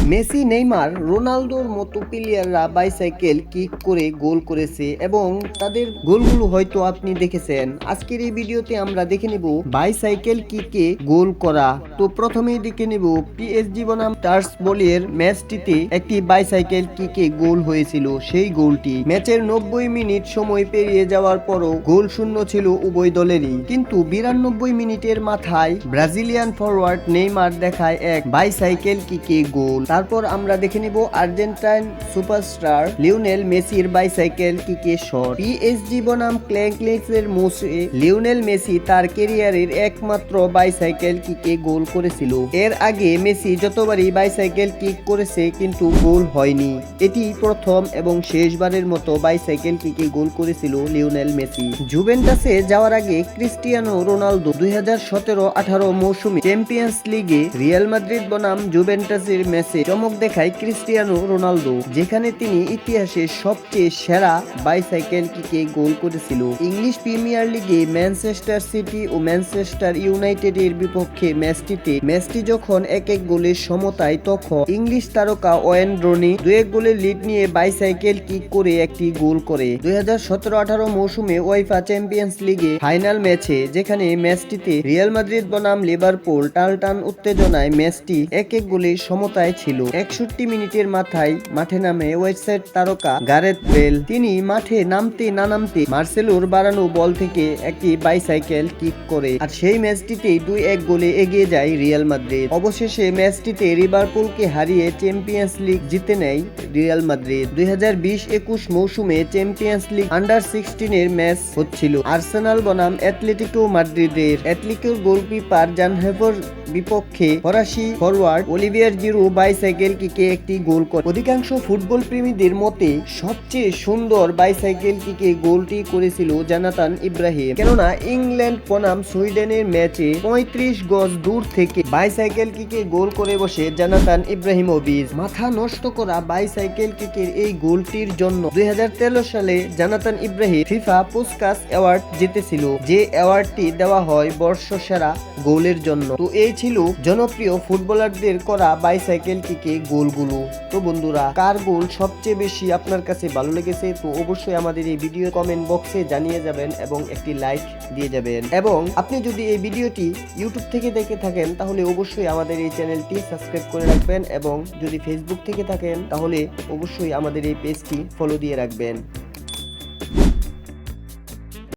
Messi, Neymar, রোনালদোর মতো প্লেয়াররা বাইসাইকেল কিক করে গোল করেছে এবং তাদের গোলগুলো হয়তো আপনি দেখেছেন। আজকের এই ভিডিওতে আমরা দেখে নেব বাইসাইকেল কিকে গোল করা। তো প্রথমেই দেখে নেব পিএসজি বনাম টার্সবলের ম্যাচটিতে একটি বাইসাইকেল কিকে গোল হয়েছিল। সেই গোলটি ম্যাচের 90 মিনিট সময় পেরিয়ে যাওয়ার পরও গোল শূন্য ছিল উভয় দলেরই, কিন্তু 92 মিনিটের মাথায় ব্রাজিলিয়ান ফরওয়ার্ড নেইমার দেখায় এক বাইসাইকেল কিকে গোল। তারপর আমরা দেখে নিব আর্জেন্টাইন সুপারস্টার লিওনেল মেসির বাইসাইকেল কিকে শট। পিএসজি বনাম ক্ল্যাঙ্কলেক্সের মোসে লিওনেল মেসি তার ক্যারিয়ারের একমাত্র বাইসাইকেল কিকে গোল করেছিল। এর আগে মেসি যতবারই বাইসাইকেল কিক করেছে কিন্তু গোল হয়নি। এটি প্রথম এবং শেষবারের মতো বাইসাইকেল কিকে গোল করেছিল লিওনেল মেসি। জুভেন্টাসে যাওয়ার আগে ক্রিস্টিয়ানো রোনালদো 2017-18 মৌসুমে চ্যাম্পিয়ন্স লিগে রিয়াল মাদ্রিদ বনাম জুভেন্টাসের ম্যাচে চমক দেখায় ক্রিস্টিয়ানো রোনালদো, যেখানে তিনি ইতিহাসের সবচেয়ে সেরা বাইসাইকেল কিকে গোল করেছিল। ইংলিশ প্রিমিয়ার লিগে ম্যানচেস্টার সিটি ও ম্যানচেস্টার ইউনাইটেডের বিপক্ষে ম্যাচটি যখন 1-1 গোলের সমতায়, তখন ইংলিশ তারকা ওয়েন রনি 2-1 গোলের লিড নিয়ে বাইসাইকেল কিক করে একটি গোল করে। 2017-18 মৌসুমে ওয়াইফা চ্যাম্পিয়ন্স লিগে ফাইনাল ম্যাচে, যেখানে ম্যাচটিতে রিয়াল মাদ্রিদ বনাম লিভারপুল টালটান উত্তেজনায় ম্যাচটি 1-1 গোলের সমতায় ছিল। 61 মিনিটের মাথায় মাঠে নামে ওয়েস্টার তারকা গারেথ বেল। তিনি মাঠে নামতে না নামতে মার্সেলোর বাড়ানো বল থেকে একটি বাইসাইকেল কিক করে, আর সেই ম্যাচটিতেই 2-1 গোলে এগিয়ে যায় রিয়াল মাদ্রিদ। অবশেষে ম্যাচটিতে লিভারপুলকে হারিয়ে চ্যাম্পিয়ন্স লিগ জিতে নেয় রিয়াল মাদ্রিদ। 2020-21 মৌসুমে চ্যাম্পিয়ন্স লিগ আন্ডার 16 এর ম্যাচ হচ্ছিল আর্সেনাল বনাম অ্যাটলেটিকো মাদ্রিদের। অ্যাটলেটিকোর গোলকিপার জানহেভোর বিপক্ষে ফরাসি ফরওয়ার্ড অলিভিয়ার জিরু বাইসাইকেল কিকে একটি গোল করে। অধিকাংশ ফুটবল প্রেমীদের মতে সবচেয়ে সুন্দর বাইসাইকেল কিকে গোলটি করেছিল জোনাতান ইব্রাহিম, কেননা ইংল্যান্ড বনাম সুইডেনের ম্যাচে 35 গজ দূর থেকে বাইসাইকেল কিকে গোল করে বসে জোনাতান ইব্রাহিমোভিচ। মাথা নষ্ট করা বাইসাইকেল কিকের এই গোলটির জন্য 2013 সালে জোনাতান ইব্রাহিম ফিফা পুসকাস অ্যাওয়ার্ড জিতেছিল, যে অ্যাওয়ার্ডটি দেওয়া হয় বর্ষসেরা গোলের জন্য। তো এই ছিল জনপ্রিয় ফুটবলারদের করা বাইসাইকেল কিকে গোলগুলো। তো বন্ধুরা, কার গোল সবচেয়ে বেশি আপনার কাছে ভালো লেগেছে? তো অবশ্যই আমাদের এই ভিডিও কমেন্ট বক্সে জানিয়ে যাবেন এবং একটি লাইক দিয়ে যাবেন। এবং আপনি যদি এই ভিডিওটি ইউটিউব থেকে দেখে থাকেন তাহলে অবশ্যই আমাদের এই চ্যানেলটি সাবস্ক্রাইব করে রাখবেন, এবং যদি ফেসবুক থেকে থাকেন তাহলে অবশ্যই আমাদের এই পেজটি ফলো দিয়ে রাখবেন।